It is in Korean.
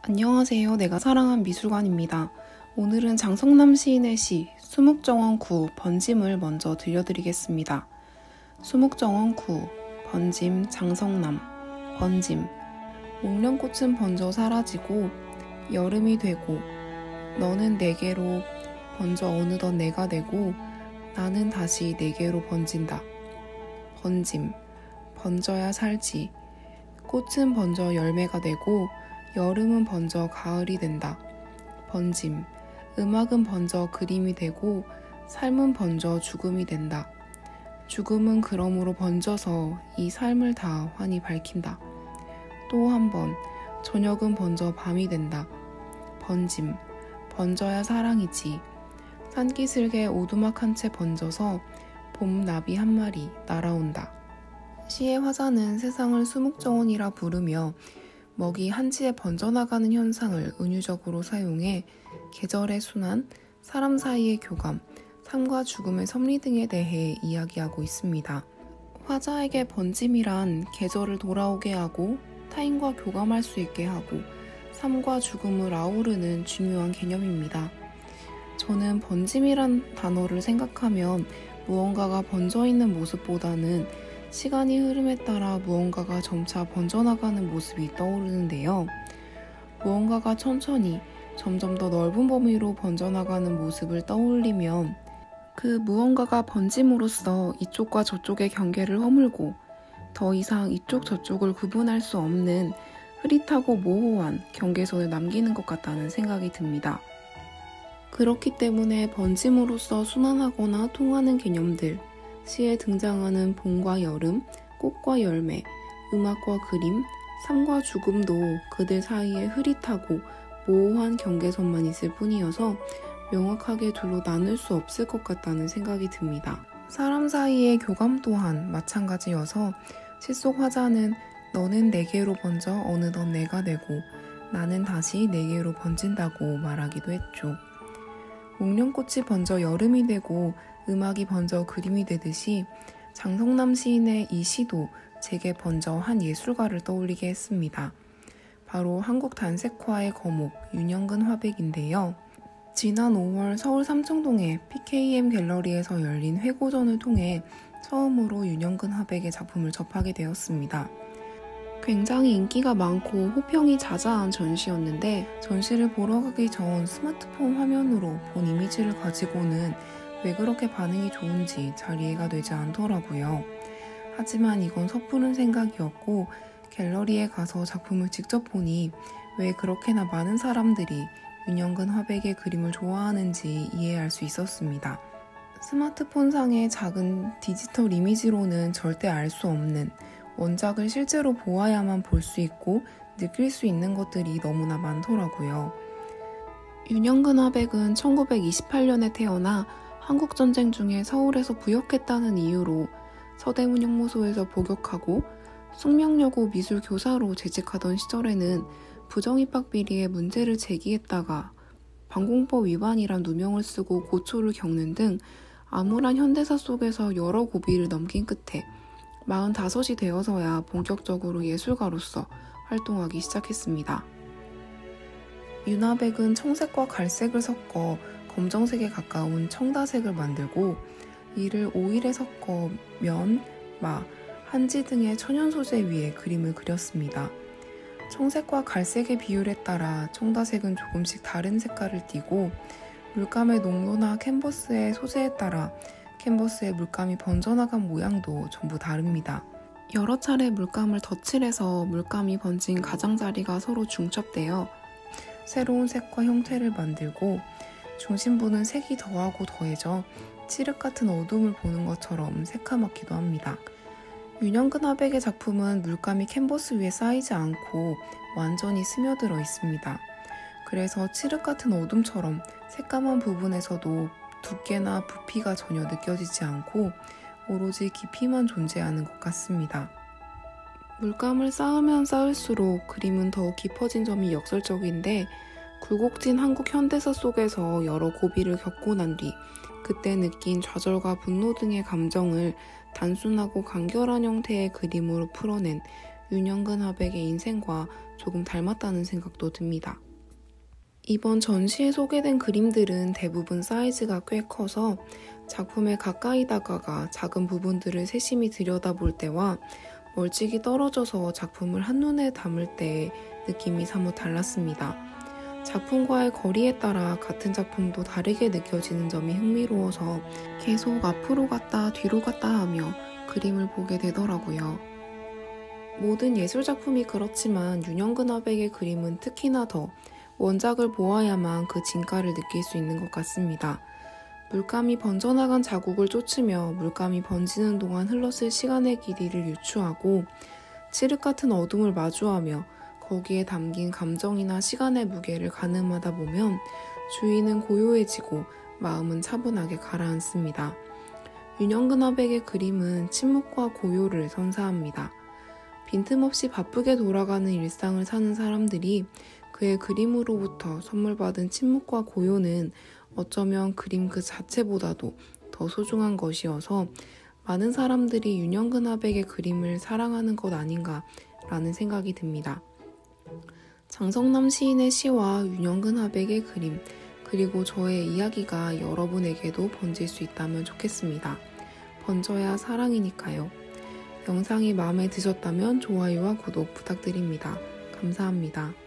안녕하세요. 내가 사랑한 미술관입니다. 오늘은 장성남 시인의 시 수묵정원 9 번짐을 먼저 들려드리겠습니다. 수묵정원 9 번짐 장성남 번짐 목련꽃은 번져 사라지고 여름이 되고 너는 내게로 번져 어느덧 내가 되고 나는 다시 내게로 번진다. 번짐 번져야 살지. 꽃은 번져 열매가 되고 여름은 번져 가을이 된다. 번짐 음악은 번져 그림이 되고 삶은 번져 죽음이 된다. 죽음은 그러므로 번져서 이 삶을 다 환히 밝힌다. 또 한 번 저녁은 번져 밤이 된다. 번짐 번져야 사랑이지. 산기슭에 오두막 한 채 번져서 봄 나비 한 마리 날아온다. 시의 화자는 세상을 수묵정원이라 부르며 먹이 한치에 번져나가는 현상을 은유적으로 사용해 계절의 순환, 사람 사이의 교감, 삶과 죽음의 섭리 등에 대해 이야기하고 있습니다. 화자에게 번짐이란 계절을 돌아오게 하고 타인과 교감할 수 있게 하고 삶과 죽음을 아우르는 중요한 개념입니다. 저는 번짐이란 단어를 생각하면 무언가가 번져있는 모습보다는 시간이 흐름에 따라 무언가가 점차 번져나가는 모습이 떠오르는데요. 무언가가 천천히 점점 더 넓은 범위로 번져나가는 모습을 떠올리면 그 무언가가 번짐으로써 이쪽과 저쪽의 경계를 허물고 더 이상 이쪽 저쪽을 구분할 수 없는 흐릿하고 모호한 경계선을 남기는 것 같다는 생각이 듭니다. 그렇기 때문에 번짐으로써 순환하거나 통하는 개념들, 시에 등장하는 봄과 여름, 꽃과 열매, 음악과 그림, 삶과 죽음도 그들 사이에 흐릿하고 모호한 경계선만 있을 뿐이어서 명확하게 둘로 나눌 수 없을 것 같다는 생각이 듭니다. 사람 사이의 교감 또한 마찬가지여서 시 속 화자는 너는 내게로 번져 어느덧 내가 되고 나는 다시 내게로 번진다고 말하기도 했죠. 목련꽃이 번져 여름이 되고 음악이 번져 그림이 되듯이 장성남 시인의 이 시도 제게 번져 한 예술가를 떠올리게 했습니다. 바로 한국 단색화의 거목 윤영근 화백인데요. 지난 5월 서울 삼청동의 PKM 갤러리에서 열린 회고전을 통해 처음으로 윤영근 화백의 작품을 접하게 되었습니다. 굉장히 인기가 많고 호평이 자자한 전시였는데 전시를 보러 가기 전 스마트폰 화면으로 본 이미지를 가지고는 왜 그렇게 반응이 좋은지 잘 이해가 되지 않더라고요. 하지만 이건 섣부른 생각이었고 갤러리에 가서 작품을 직접 보니 왜 그렇게나 많은 사람들이 윤영근 화백의 그림을 좋아하는지 이해할 수 있었습니다. 스마트폰상의 작은 디지털 이미지로는 절대 알 수 없는 원작을 실제로 보아야만 볼 수 있고 느낄 수 있는 것들이 너무나 많더라고요. 윤영근 화백은 1928년에 태어나 한국전쟁 중에 서울에서 부역했다는 이유로 서대문 형무소에서 복역하고 숙명여고 미술교사로 재직하던 시절에는 부정입학 비리에 문제를 제기했다가 방공법 위반이란 누명을 쓰고 고초를 겪는 등 암울한 현대사 속에서 여러 고비를 넘긴 끝에 45이 되어서야 본격적으로 예술가로서 활동하기 시작했습니다. 윤화백은 청색과 갈색을 섞어 검정색에 가까운 청다색을 만들고 이를 오일에 섞어 면, 마, 한지 등의 천연 소재 위에 그림을 그렸습니다. 청색과 갈색의 비율에 따라 청다색은 조금씩 다른 색깔을 띠고 물감의 농도나 캔버스의 소재에 따라 캔버스에 물감이 번져나간 모양도 전부 다릅니다. 여러 차례 물감을 덧칠해서 물감이 번진 가장자리가 서로 중첩되어 새로운 색과 형태를 만들고 중심부는 색이 더하고 더해져 칠흑 같은 어둠을 보는 것처럼 새카맣기도 합니다. 윤영근 화백의 작품은 물감이 캔버스 위에 쌓이지 않고 완전히 스며들어 있습니다. 그래서 칠흑 같은 어둠처럼 새까만 부분에서도 두께나 부피가 전혀 느껴지지 않고 오로지 깊이만 존재하는 것 같습니다. 물감을 쌓으면 쌓을수록 그림은 더욱 깊어진 점이 역설적인데 굴곡진 한국 현대사 속에서 여러 고비를 겪고 난 뒤 그때 느낀 좌절과 분노 등의 감정을 단순하고 간결한 형태의 그림으로 풀어낸 윤영근 화백의 인생과 조금 닮았다는 생각도 듭니다. 이번 전시에 소개된 그림들은 대부분 사이즈가 꽤 커서 작품에 가까이 다가가 작은 부분들을 세심히 들여다볼 때와 멀찍이 떨어져서 작품을 한눈에 담을 때의 느낌이 사뭇 달랐습니다. 작품과의 거리에 따라 같은 작품도 다르게 느껴지는 점이 흥미로워서 계속 앞으로 갔다 뒤로 갔다 하며 그림을 보게 되더라고요. 모든 예술작품이 그렇지만 윤영근 화백의 그림은 특히나 더 원작을 보아야만 그 진가를 느낄 수 있는 것 같습니다. 물감이 번져나간 자국을 쫓으며 물감이 번지는 동안 흘렀을 시간의 길이를 유추하고 칠흑 같은 어둠을 마주하며 거기에 담긴 감정이나 시간의 무게를 가늠하다 보면 주인은 고요해지고 마음은 차분하게 가라앉습니다. 윤영근 화백의 그림은 침묵과 고요를 선사합니다. 빈틈없이 바쁘게 돌아가는 일상을 사는 사람들이 그의 그림으로부터 선물받은 침묵과 고요는 어쩌면 그림 그 자체보다도 더 소중한 것이어서 많은 사람들이 윤영근 화백의 그림을 사랑하는 것 아닌가라는 생각이 듭니다. 장성남 시인의 시와 윤영근 화백의 그림, 그리고 저의 이야기가 여러분에게도 번질 수 있다면 좋겠습니다. 번져야 사랑이니까요. 영상이 마음에 드셨다면 좋아요와 구독 부탁드립니다. 감사합니다.